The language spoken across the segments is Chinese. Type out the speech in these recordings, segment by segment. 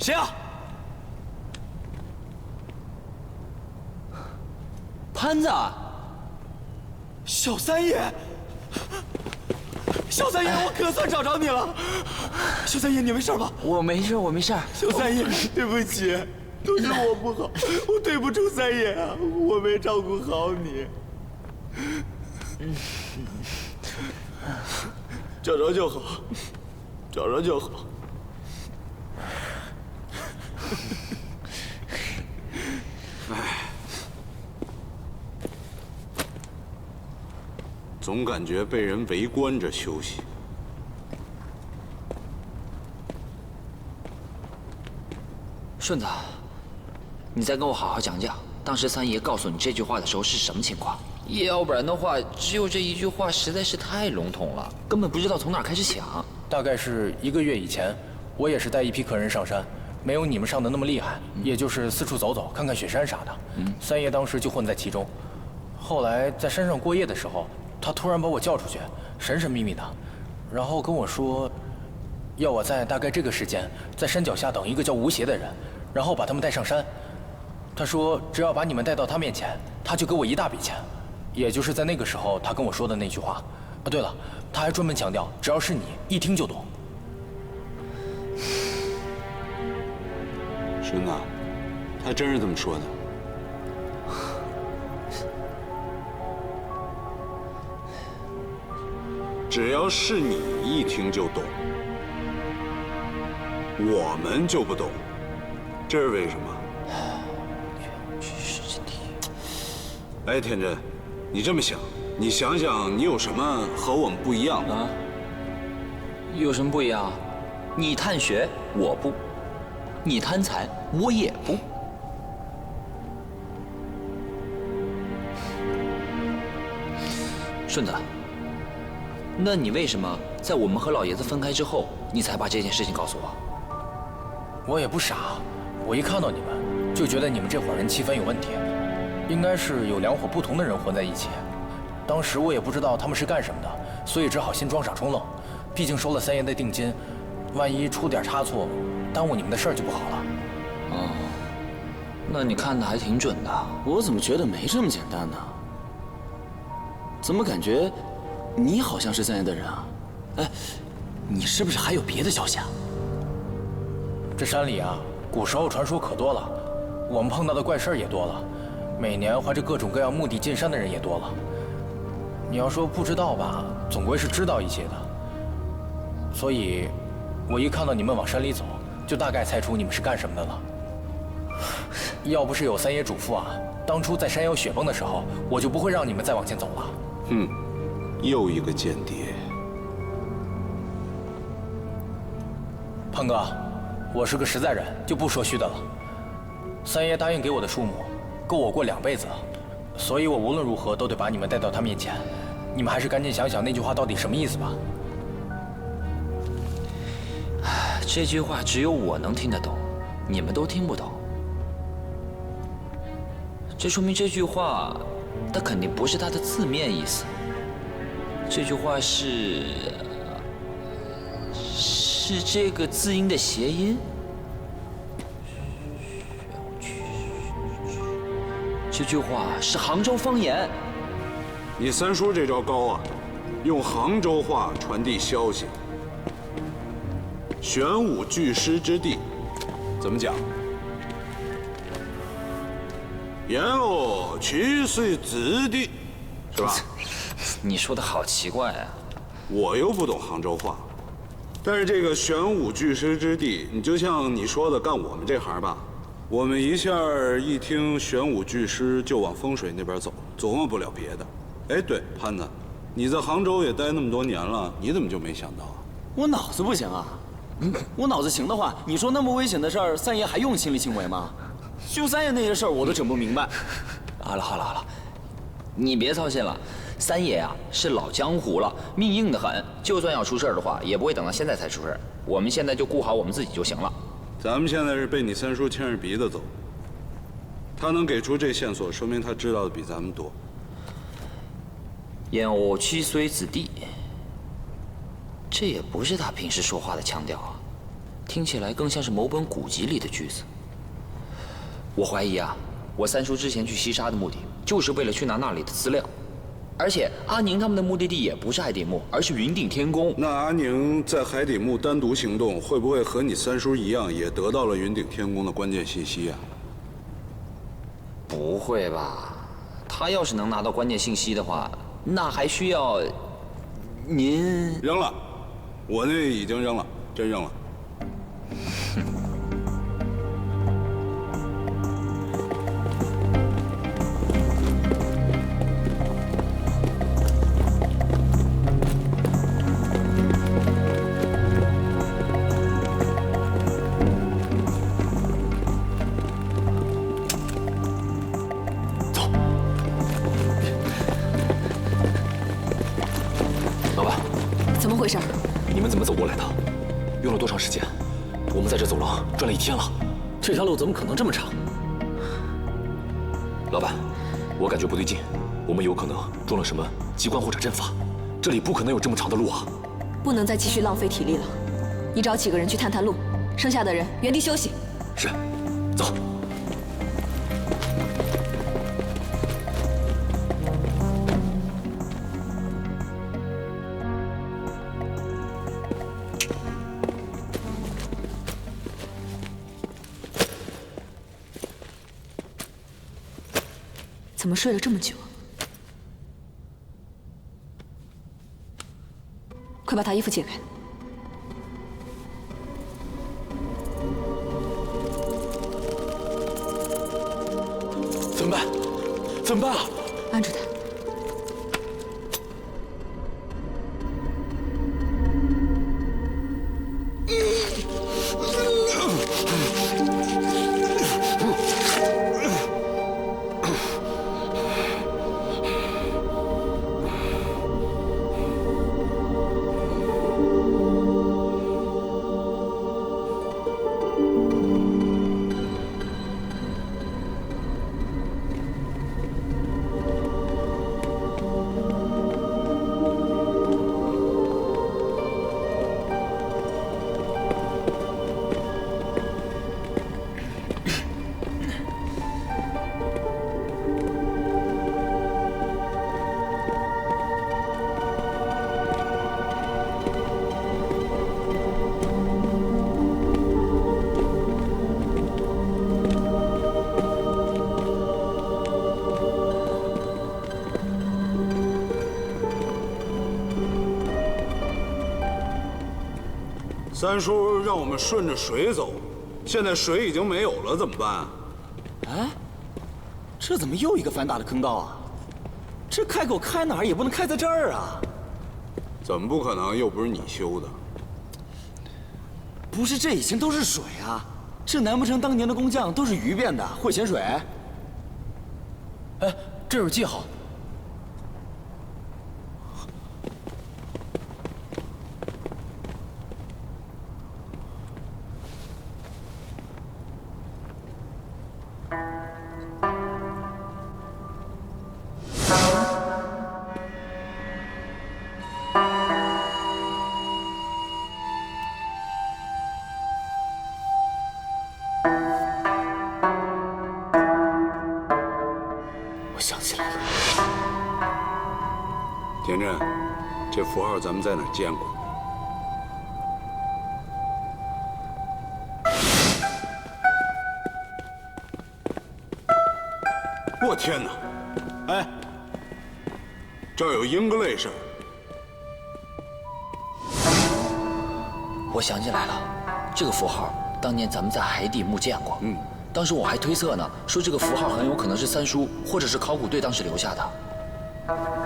谁啊？潘子，小三爷，小三爷，我可算找着你了。小三爷，你没事吧？我没事，我没事。小三爷，对不起，都是我不好，我对不住三爷啊，我没照顾好你。找着就好，找着就好。总感觉被人围观着休息。顺子，你再跟我好好讲讲，当时三爷告诉你这句话的时候是什么情况？要不然的话，只有这一句话实在是太笼统了，根本不知道从哪儿开始想。大概是1个月以前，我也是带一批客人上山，没有你们上的那么厉害，也就是四处走走，看看雪山啥的。三爷当时就混在其中。后来在山上过夜的时候，他突然把我叫出去，神神秘秘的，然后跟我说，要我在大概这个时间，在山脚下等一个叫吴邪的人，然后把他们带上山。他说，只要把你们带到他面前，他就给我一大笔钱。也就是在那个时候，他跟我说的那句话。啊，对了，他还专门强调，只要是你，一听就懂。孙子，他真是这么说的？只要是你一听就懂，我们就不懂，这是为什么？哎，天真，你这么想，你想想，你有什么和我们不一样的？啊？有什么不一样？你探学，我不；你贪财，我也不。顺子，那你为什么在我们和老爷子分开之后，你才把这件事情告诉我？我也不傻，我一看到你们，就觉得你们这伙人气氛有问题，应该是有2伙不同的人混在一起。当时我也不知道他们是干什么的，所以只好先装傻充愣。毕竟收了三爷的定金，万一出点差错，耽误你们的事儿就不好了。哦，那你看的还挺准的。我怎么觉得没这么简单呢？怎么感觉你好像是三爷的人啊？哎，你是不是还有别的消息啊？这山里啊，古时候传说可多了，我们碰到的怪事儿也多了，每年怀着各种各样目的进山的人也多了。你要说不知道吧，总归是知道一些的。所以，我一看到你们往山里走，就大概猜出你们是干什么的了。要不是有三爷嘱咐啊，当初在山腰雪崩的时候，我就不会让你们再往前走了。又一个间谍。胖哥，我是个实在人，就不说虚的了。三爷答应给我的数目，够我过2辈子了，所以我无论如何都得把你们带到他面前。你们还是赶紧想想那句话到底什么意思吧。这句话只有我能听得懂，你们都听不懂。这说明这句话，它肯定不是它的字面意思。这句话是这个字音的谐音。这句话是杭州方言。你三叔这招高啊，用杭州话传递消息。玄武聚尸之地，怎么讲？言哦，去岁之地，是吧？你说的好奇怪啊！我又不懂杭州话，但是这个玄武聚尸之地，你就像你说的，干我们这行吧，我们一下一听玄武聚尸就往风水那边走，琢磨不了别的。哎，对，潘子，你在杭州也待那么多年了，你怎么就没想到啊？我脑子不行啊！我脑子行的话，你说那么危险的事儿，三爷还用亲力亲为吗？就三爷那些事儿，我都整不明白。好了，你别操心了。三爷啊是老江湖了，命硬得很，就算要出事儿的话，也不会等到现在才出事儿。我们现在就顾好我们自己就行了。咱们现在是被你三叔牵着鼻子走，他能给出这线索，说明他知道的比咱们多。燕我七岁子弟，这也不是他平时说话的腔调啊，听起来更像是某本古籍里的句子。我怀疑啊，我三叔之前去西沙的目的，就是为了去拿那里的资料。而且阿宁他们的目的地也不是海底墓，而是云顶天宫。那阿宁在海底墓单独行动，会不会和你三叔一样，也得到了云顶天宫的关键信息啊？不会吧？他要是能拿到关键信息的话，那还需要您扔了，我那已经扔了，真扔了。回事？你们怎么走过来的？用了多长时间？我们在这走廊转了1天了，这条路怎么可能这么长？老板，我感觉不对劲，我们有可能中了什么机关或者阵法，这里不可能有这么长的路啊！不能再继续浪费体力了，你找几个人去探探路，剩下的人原地休息。是，走。怎么睡了这么久？快把他衣服解开！怎么办？怎么办啊？按住他！三叔让我们顺着水走，现在水已经没有了，怎么办？哎，这怎么又一个反打的坑道啊？这开口开哪儿也不能开在这儿啊！怎么不可能？又不是你修的。不是，这以前都是水啊！这难不成当年的工匠都是鱼变的，会潜水？哎，这有记号。我想起来了，田震，这符号咱们在哪儿见过？我天哪！哎，这儿有 English。我想起来了，这个符号当年咱们在海底墓见过。当时我还推测呢，说这个符号很有可能是三叔或者是考古队当时留下的。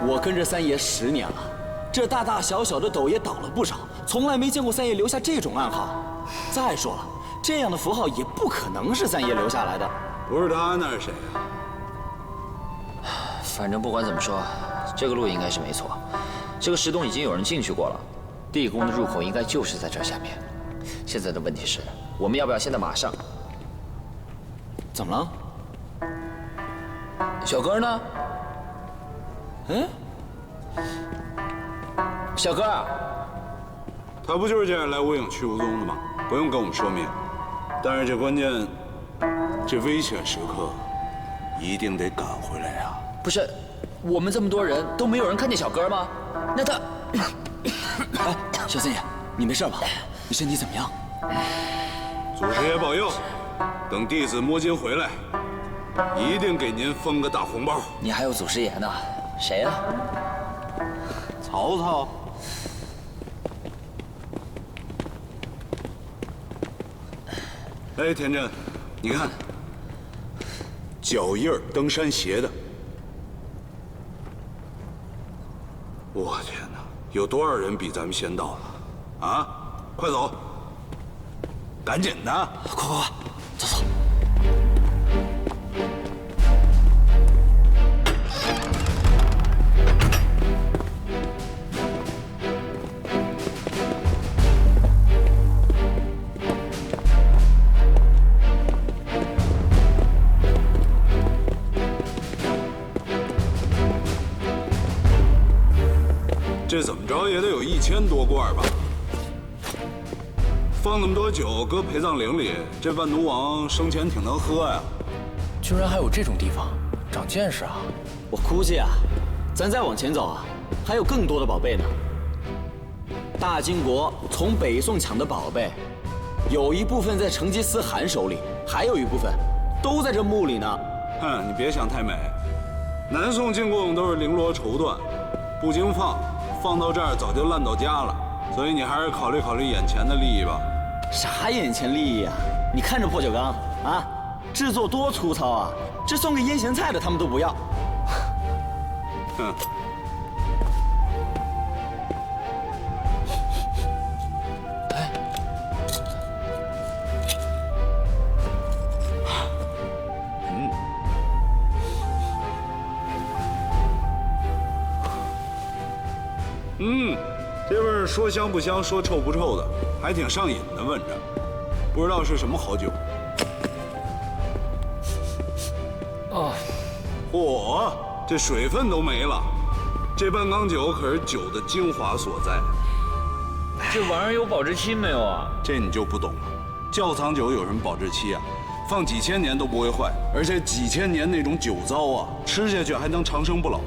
我跟着三爷10年了，这大大小小的斗也倒了不少，从来没见过三爷留下这种暗号。再说了，这样的符号也不可能是三爷留下来的。不是他，那是谁啊？反正不管怎么说，这个路应该是没错。这个石洞已经有人进去过了，地宫的入口应该就是在这下面。现在的问题是，我们要不要现在马上？怎么了？小哥呢？嗯，小哥，他不就是这样来无影去无踪的吗？不用跟我们说明。但是这关键，这危险时刻，一定得赶回来呀！不是，我们这么多人都没有人看见小哥吗？那他……哎，小三爷，你没事吧？你身体怎么样？祖师爷保佑，等弟子摸金回来，一定给您封个大红包。你还有祖师爷呢？谁呀？曹操。哎，田震，你看，脚印儿登山鞋的，我天哪，有多少人比咱们先到了？啊，快走，赶紧的！快，走走。这怎么着也得有1000多罐吧？放那么多酒搁陪葬陵里，这万毒王生前挺能喝呀。居然还有这种地方，长见识啊！我估计啊，咱再往前走啊，还有更多的宝贝呢。大金国从北宋抢的宝贝，有一部分在成吉思汗手里，还有一部分都在这墓里呢。哼，你别想太美。南宋进贡都是绫罗绸缎，不经放到这儿早就烂到家了。所以你还是考虑考虑眼前的利益吧。啥眼前利益啊？你看这破酒缸啊，制作多粗糙啊！这送给腌咸菜的他们都不要。哼。这味儿说香不香，说臭不臭的，还挺上瘾的。闻着，不知道是什么好酒。哦，嚯，这水分都没了。这半缸酒可是酒的精华所在。这玩意儿有保质期没有啊？这你就不懂了。窖藏酒有什么保质期啊？放几千年都不会坏，而且几千年那种酒糟啊，吃下去还能长生不老。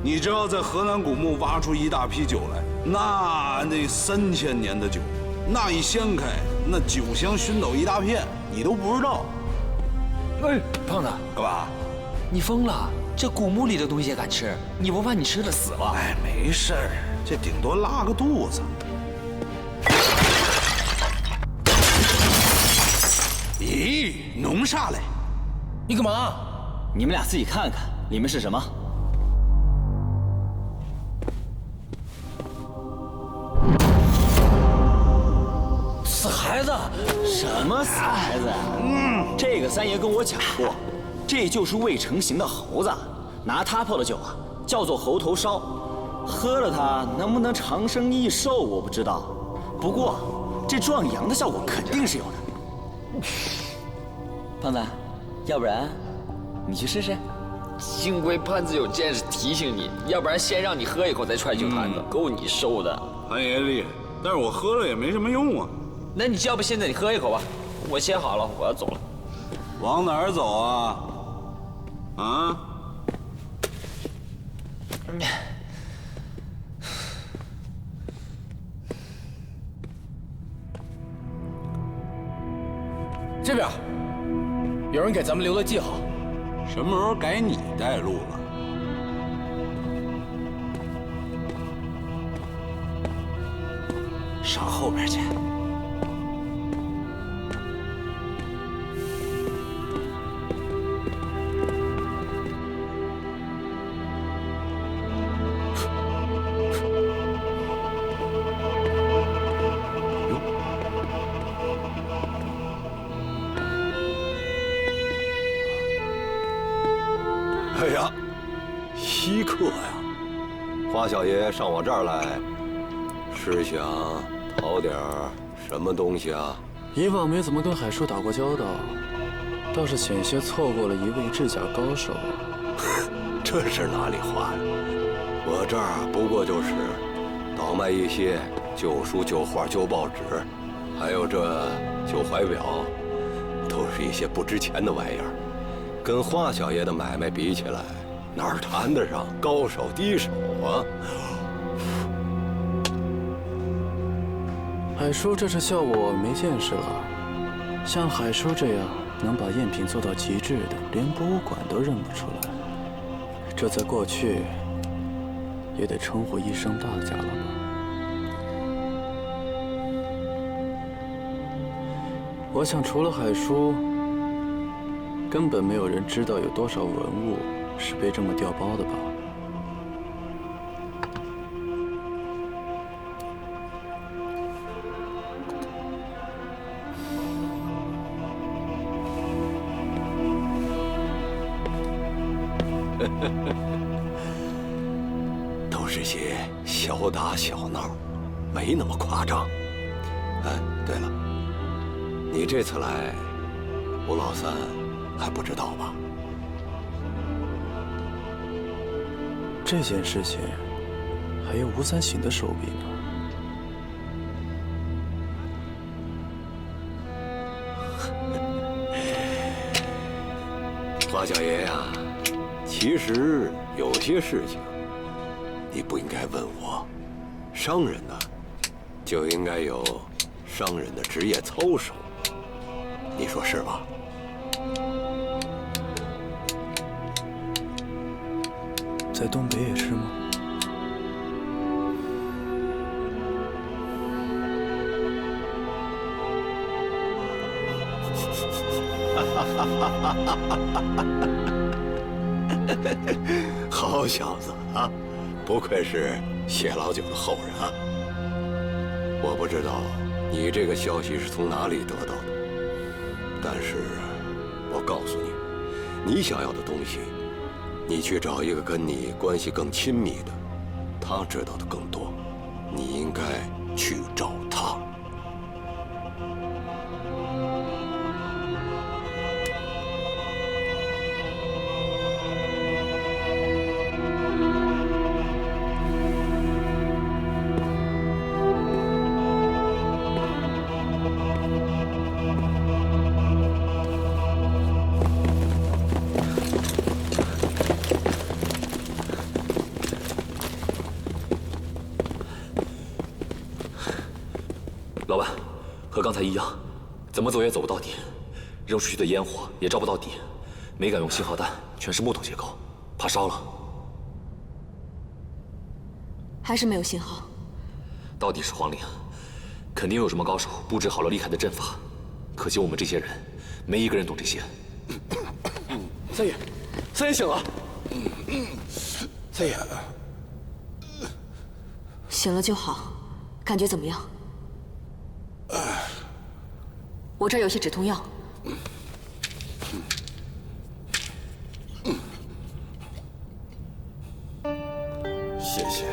你只要在河南古墓挖出一大批酒来，那3000年的酒，那一掀开，那酒香熏倒一大片，你都不知道。哎，胖子，干嘛？你疯了？这古墓里的东西也敢吃？你不怕你吃了死了？哎，没事儿，这顶多拉个肚子。咦，弄啥嘞？你干嘛？你们俩自己看看，里面是什么？死孩子！什么死孩子？这个三爷跟我讲过，这就是未成形的猴子，拿它泡的酒啊，叫做猴头烧，喝了它能不能长生益寿我不知道，不过这壮阳的效果肯定是有的。胖子，要不然你去试试？幸亏潘子有见识提醒你，要不然先让你喝一口再踹酒坛子，够你受的。潘爷厉害，但是我喝了也没什么用啊。那你要不现在你喝一口吧，我歇好了，我要走了。往哪儿走啊？啊？这边，有人给咱们留了记号。什么时候改你带路了？上后边去。哎呀，稀客呀！花小爷上我这儿来，是想讨点什么东西啊？以往没怎么跟海叔打过交道，倒是险些错过了一位制甲高手啊！这是哪里话呀？我这儿不过就是倒卖一些旧书、旧画、旧报纸，还有这旧怀表，都是一些不值钱的玩意儿，跟华小爷的买卖比起来，哪儿谈得上高手低手啊？海叔这是笑我没见识了。像海叔这样能把赝品做到极致的，连博物馆都认不出来，这在过去也得称呼一声大家了吧？我想除了海叔，根本没有人知道有多少文物是被这么调包的吧？都是些小打小闹，没那么夸张。哎，对了，你这次来，吴老三还不知道吧？这件事情还有吴三省的手笔呢。华小爷呀，其实有些事情你不应该问我。商人呢，就应该有商人的职业操守，你说是吧？在东北也是吗？好小子啊，不愧是谢老九的后人啊！我不知道你这个消息是从哪里得到的，但是我告诉你，你想要的东西，你去找一个跟你关系更亲密的，他知道的更多，你应该去找他。老板，和刚才一样，怎么走也走不到底，扔出去的烟火也照不到底，没敢用信号弹，全是木头结构，怕烧了。还是没有信号。到底是皇陵，肯定有什么高手布置好了厉害的阵法，可惜我们这些人，没一个人懂这些。三爷，三爷醒了。三爷，醒了就好，感觉怎么样？我这儿有些止痛药。谢谢。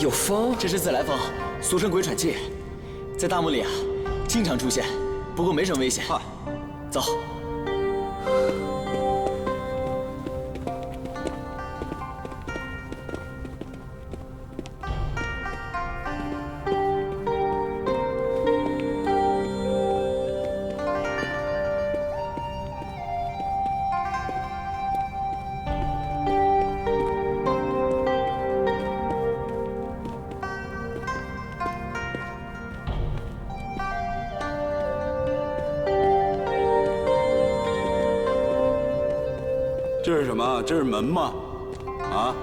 有风？这是自来风，俗称鬼喘气，在大漠里啊，经常出现，不过没什么危险。走。这是什么？这是门吗？啊？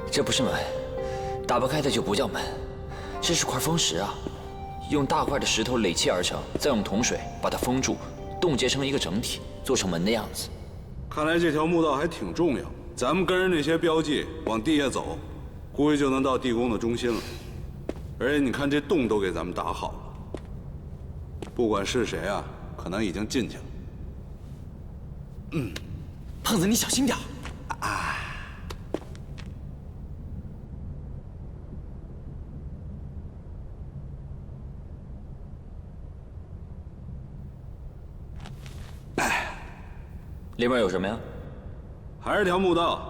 这不是门，打不开的就不叫门，这是块风石啊，用大块的石头垒砌而成，再用铜水把它封住，冻结成一个整体，做成门的样子。看来这条墓道还挺重要。咱们跟着那些标记往地下走，估计就能到地宫的中心了。而且你看这洞都给咱们打好了，不管是谁啊，可能已经进去了。胖子，你小心点啊！里面有什么呀？还是条墓道，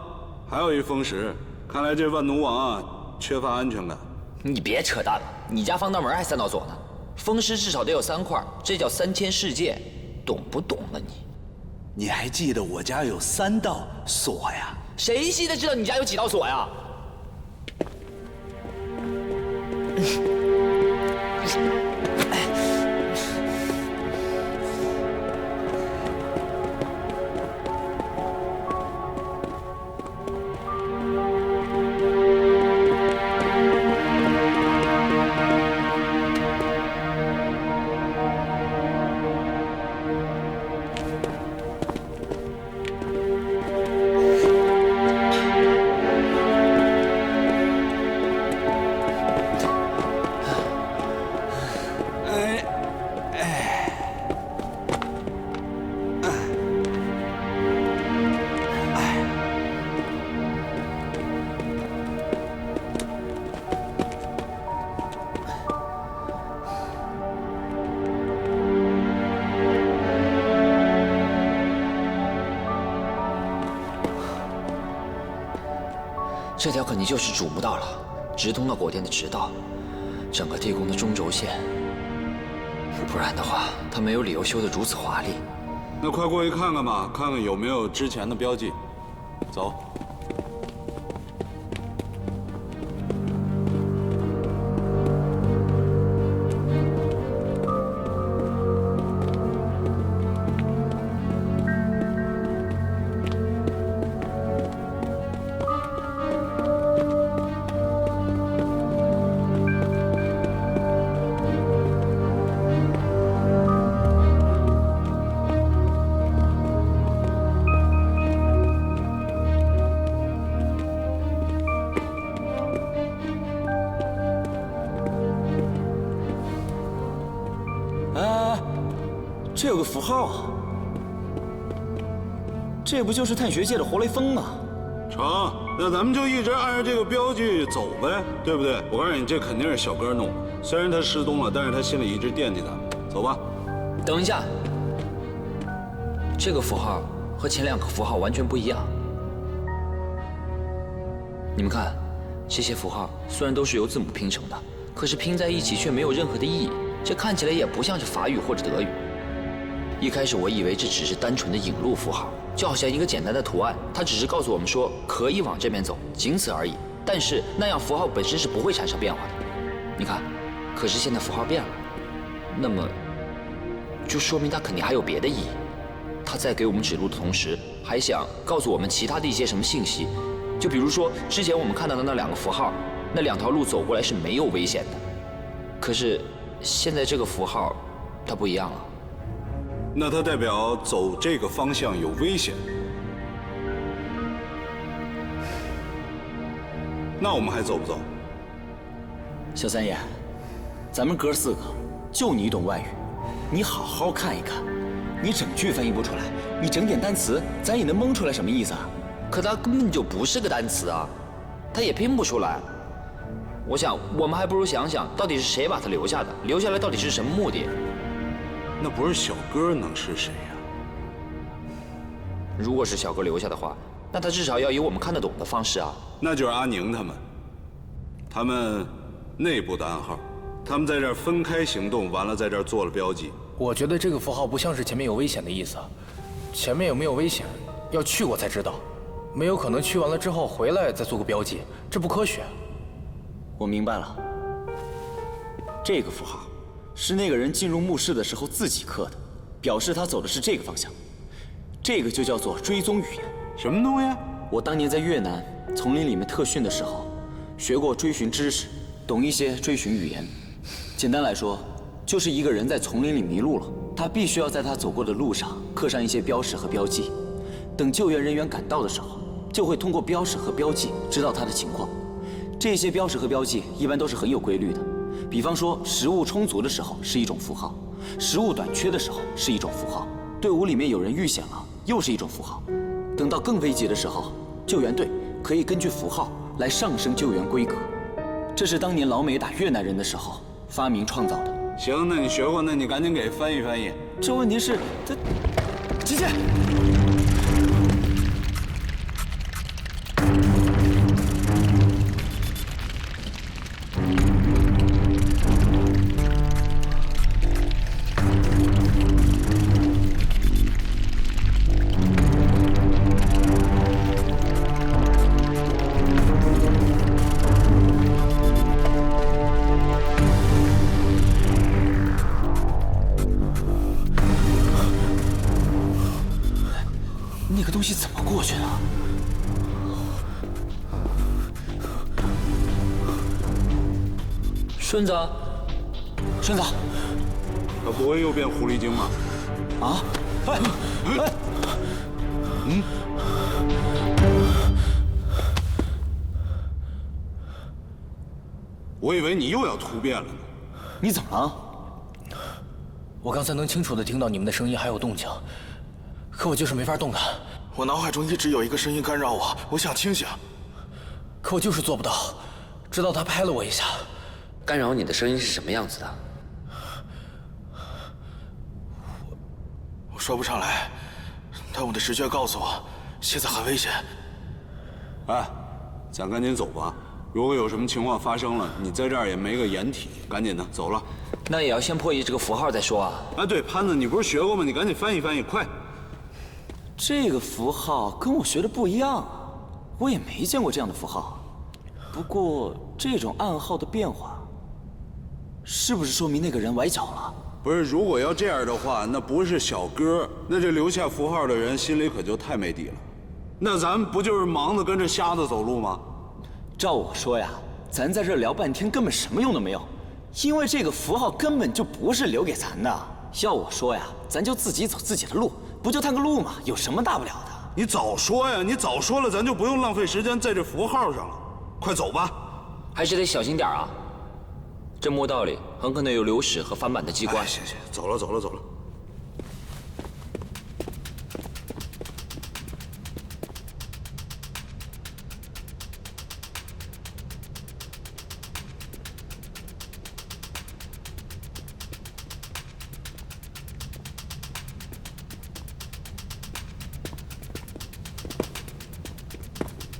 还有一风石。看来这万奴王啊，缺乏安全感。你别扯淡了，你家防盗门还3道锁呢，风石至少得有3块，这叫3千世界，懂不懂了你？你还记得我家有3道锁呀？谁记得知道你家有几道锁呀？这条肯定就是主墓道了，直通到果殿的直道，整个地宫的中轴线。不然的话，他没有理由修得如此华丽。那快过去看看吧，看看有没有之前的标记。走。这有个符号啊，这不就是探穴界的活雷锋吗？成，那咱们就一直按照这个标记走呗，对不对？我告诉你，这肯定是小哥弄的。虽然他失踪了，但是他心里一直惦记咱们。走吧。等一下，这个符号和前2个符号完全不一样。你们看，这些符号虽然都是由字母拼成的，可是拼在一起却没有任何的意义。这看起来也不像是法语或者德语。一开始我以为这只是单纯的引路符号，就好像一个简单的图案，它只是告诉我们说可以往这边走，仅此而已。但是那样符号本身是不会产生变化的。你看，可是现在符号变了，那么就说明它肯定还有别的意义。它在给我们指路的同时，还想告诉我们其他的一些什么信息。就比如说之前我们看到的那2个符号，那2条路走过来是没有危险的。可是现在这个符号，它不一样了。那它代表走这个方向有危险。那我们还走不走？小三爷，咱们哥4个，就你懂外语，你好好看一看。你整句翻译不出来，你整点单词，咱也能蒙出来什么意思啊？可它根本就不是个单词啊，它也拼不出来。我想，我们还不如想想，到底是谁把它留下的？留下来到底是什么目的？那不是小哥能是谁呀？如果是小哥留下的话，那他至少要以我们看得懂的方式啊。那就是阿宁他们内部的暗号，他们在这儿分开行动，完了在这儿做了标记。我觉得这个符号不像是前面有危险的意思，前面有没有危险，要去过才知道，没有可能去完了之后回来再做个标记，这不科学。我明白了，这个符号是那个人进入墓室的时候自己刻的，表示他走的是这个方向。这个就叫做追踪语言。什么东西？我当年在越南丛林里面特训的时候，学过追寻知识，懂一些追寻语言。简单来说，就是一个人在丛林里迷路了，他必须要在他走过的路上刻上一些标识和标记，等救援人员赶到的时候，就会通过标识和标记知道他的情况。这些标识和标记一般都是很有规律的，比方说食物充足的时候是一种符号，食物短缺的时候是一种符号，队伍里面有人遇险了又是一种符号。等到更危急的时候，救援队可以根据符号来上升救援规格。这是当年老美打越南人的时候发明创造的。行，那你学过，那你赶紧给翻译翻译。这问题是，姐姐。那个东西怎么过去的？顺子，顺子，他不会又变狐狸精吗？啊！哎，我以为你又要突变了呢。你怎么了？我刚才能清楚地听到你们的声音还有动静，可我就是没法动弹。我脑海中一直有一个声音干扰我，我想清醒，可我就是做不到。直到他拍了我一下。干扰你的声音是什么样子的？我说不上来，但我的直觉告诉我，现在很危险。哎，咱赶紧走吧。如果有什么情况发生了，你在这儿也没个掩体，赶紧的走了。那也要先破译这个符号再说啊。哎，对，潘子，你不是学过吗？你赶紧翻译翻译，快！这个符号跟我学的不一样啊，我也没见过这样的符号。不过这种暗号的变化，是不是说明那个人崴脚了？不是，如果要这样的话，那不是小哥，那这留下符号的人心里可就太没底了。那咱们不就是忙着跟着瞎子走路吗？照我说呀，咱在这聊半天根本什么用都没有，因为这个符号根本就不是留给咱的。要我说呀，咱就自己走自己的路，不就探个路吗？有什么大不了的？你早说呀！你早说了，咱就不用浪费时间在这符号上了。快走吧，还是得小心点啊。这墓道里很可能有流矢和翻版的机关。行，走了。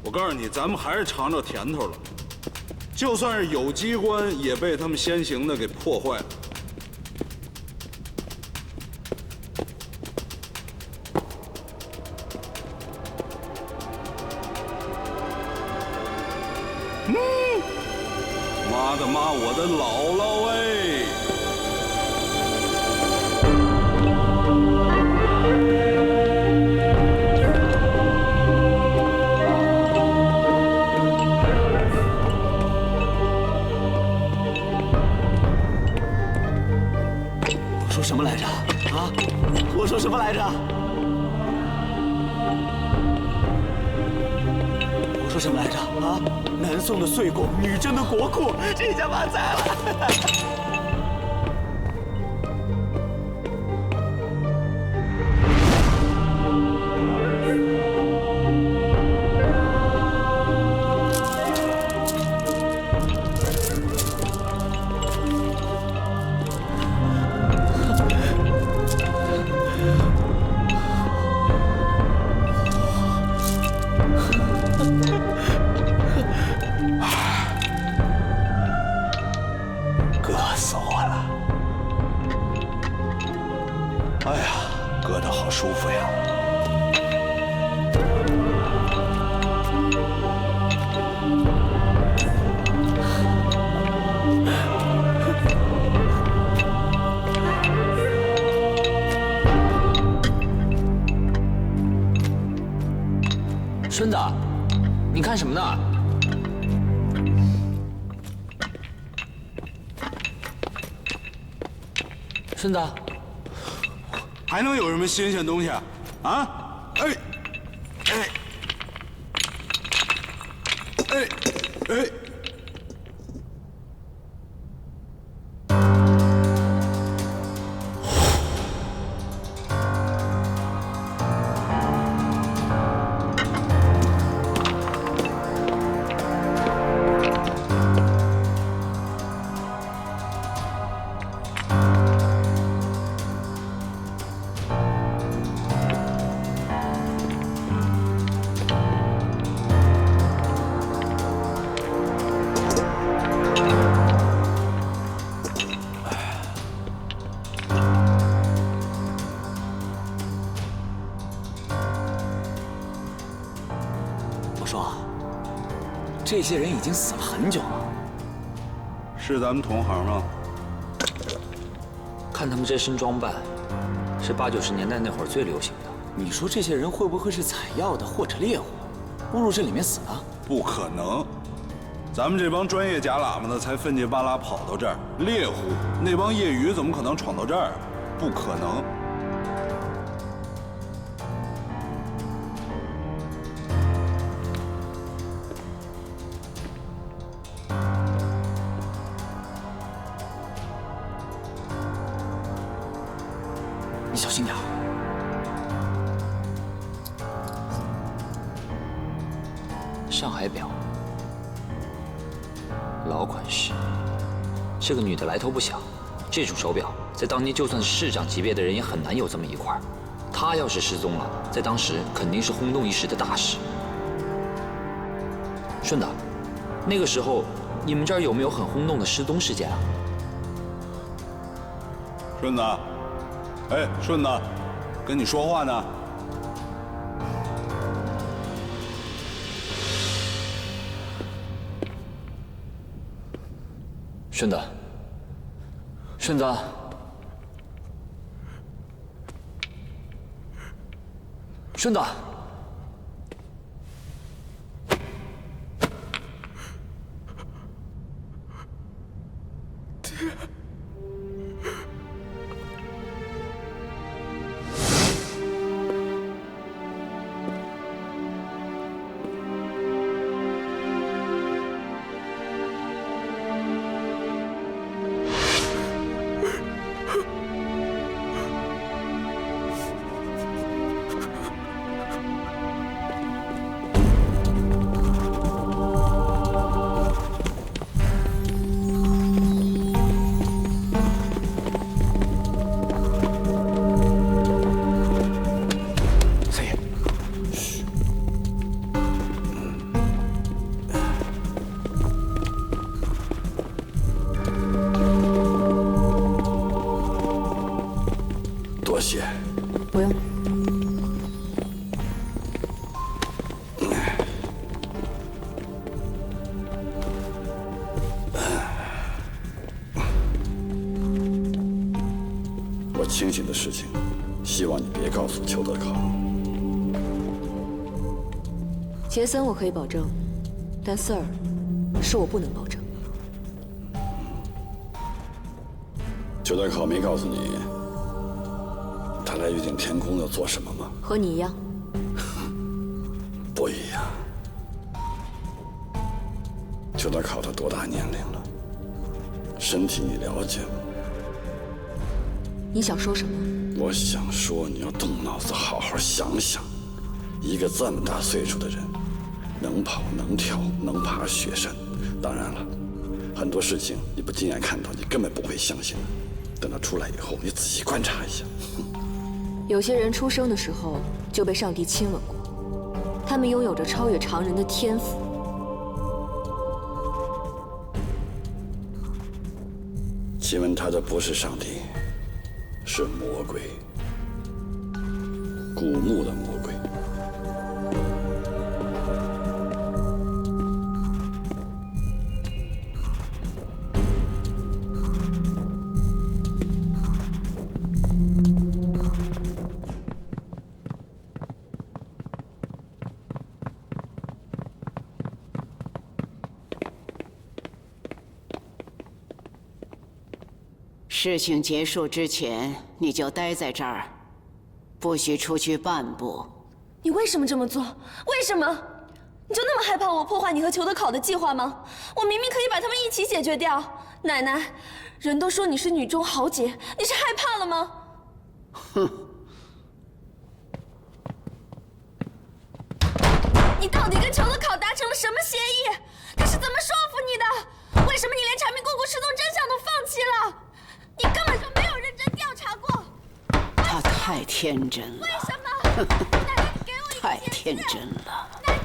我告诉你，咱们还是尝着甜头了。就算是有机关，也被他们先行的给破坏了。妈的妈，我的姥姥哎！说什么来着？啊！我说什么来着？我说什么来着？啊！南宋的岁贡，女真的国库，这下发财了！舒服呀。孙子，你看什么呢？孙子，还能有什么新鲜东西啊？啊？哎，哎，哎，哎。我说，这些人已经死了很久了。是咱们同行吗？看他们这身装扮，是80、90年代那会儿最流行的。你说这些人会不会是采药的或者猎户，误入这里面死的？不可能，咱们这帮专业夹喇嘛的才奋劲巴拉跑到这儿，猎户那帮业余怎么可能闯到这儿？不可能。你小心点儿。上海表，老款式。这个女的来头不小，这种手表在当年就算是市长级别的人也很难有这么一块。她要是失踪了，在当时肯定是轰动一时的大事。顺子，那个时候你们这儿有没有很轰动的失踪事件啊？顺子，哎，顺子，跟你说话呢。顺子，顺子，顺子，不用。我清醒的事情，希望你别告诉邱德考。杰森我可以保证，但 Sir 是我不能保证。邱德考没告诉你，他来玉顶天宫要做什么吗？和你一样。不一样。邱德考他多大年龄了？身体你了解吗？你想说什么？我想说，你要动脑子，好好想想。一个这么大岁数的人，能跑能跳能爬雪山，当然了，很多事情你不亲眼看到，你根本不会相信的。等他出来以后，你仔细观察一下。有些人出生的时候就被上帝亲吻过，他们拥有着超越常人的天赋。亲吻他的不是上帝，是魔鬼。古墓的魔鬼。事情结束之前，你就待在这儿，不许出去半步。你为什么这么做？为什么？你就那么害怕我破坏你和裘德考的计划吗？我明明可以把他们一起解决掉。奶奶，人都说你是女中豪杰，你是害怕了吗？哼！你到底跟裘德考达成了什么协议？他是怎么说服你的？为什么你连产品姑姑失踪真相都放弃了？你根本就没有认真调查过。他太天真了。为什么？奶奶，你给我一个太天真了。奶奶。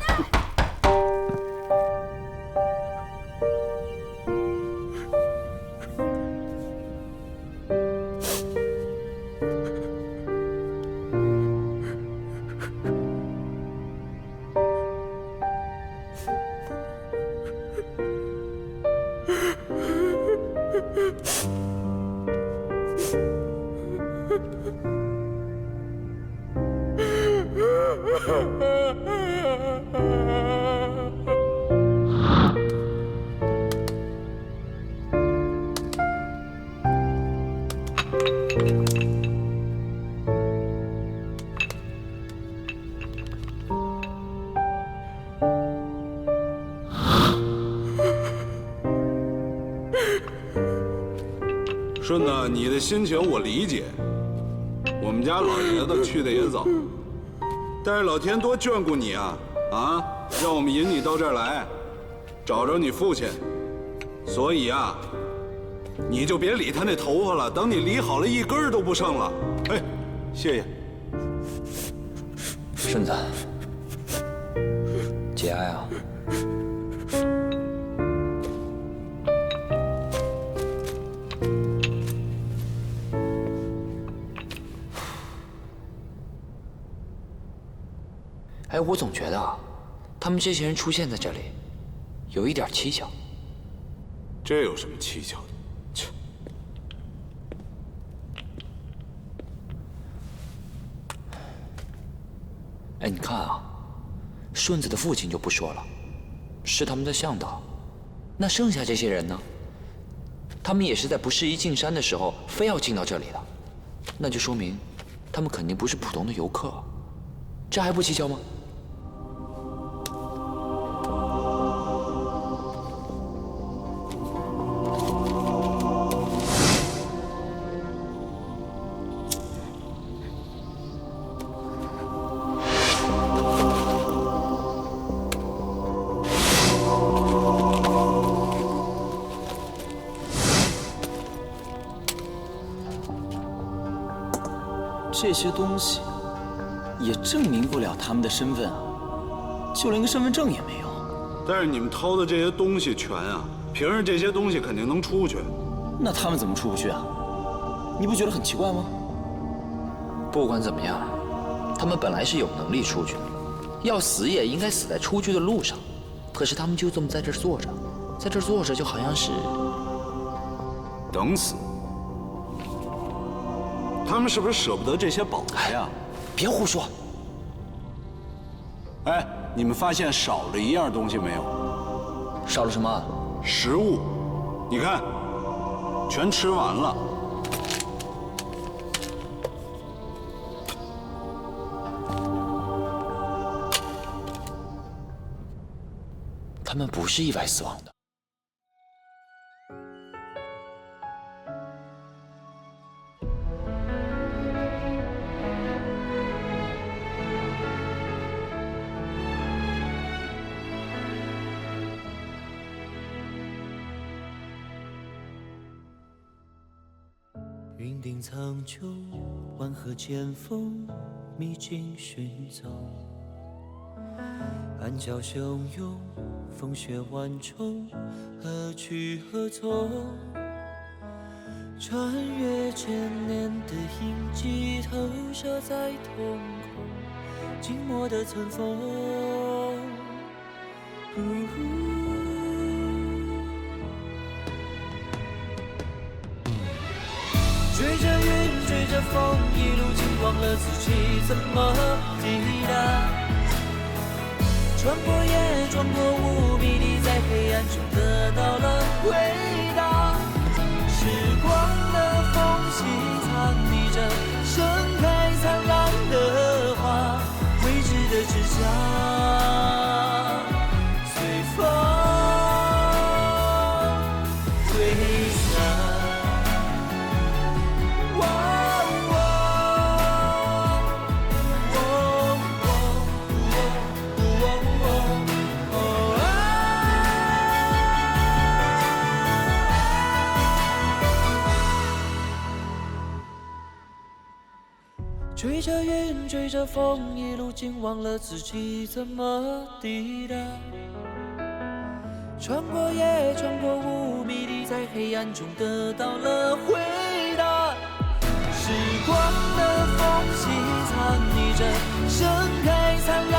顺子，你的心情我理解。我们家老爷子去的也早，但是老天多眷顾你啊！啊，让我们引你到这儿来，找着你父亲。所以啊，你就别理他那头发了，等你理好了，一根儿都不剩了。哎，谢谢。顺子，节哀啊！哎，我总觉得啊，他们这些人出现在这里，有一点蹊跷。这有什么蹊跷的？切！哎，你看啊，顺子的父亲就不说了，是他们的向导。那剩下这些人呢？他们也是在不适宜进山的时候，非要进到这里的，那就说明，他们肯定不是普通的游客。这还不蹊跷吗？这些东西也证明不了他们的身份啊，就连个身份证也没有。但是你们偷的这些东西全啊，凭着这些东西肯定能出去。那他们怎么出不去啊？你不觉得很奇怪吗？不管怎么样，他们本来是有能力出去的，要死也应该死在出去的路上。可是他们就这么在这儿坐着，在这儿坐着就好像是等死。他们是不是舍不得这些宝财呀？别胡说！哎，你们发现少了一样东西没有？少了什么？食物。你看，全吃完了。他们不是意外死亡的。云顶苍穹，万壑间锋，秘境寻踪。暗礁汹涌，风雪万重，何去何从？穿越千年的印记，投射在瞳孔。静默的层峰。追着云，追着风，一路竟忘了自己怎么抵达。穿过夜，穿过雾，迷离在黑暗中得到了回答。时光的缝隙藏匿着盛开灿烂的花，未知的指甲随风挥洒。追着云，追着风，一路竟忘了自己怎么抵达。穿过夜，穿过雾，迷离在黑暗中得到了回答。时光的缝隙藏匿着盛开灿烂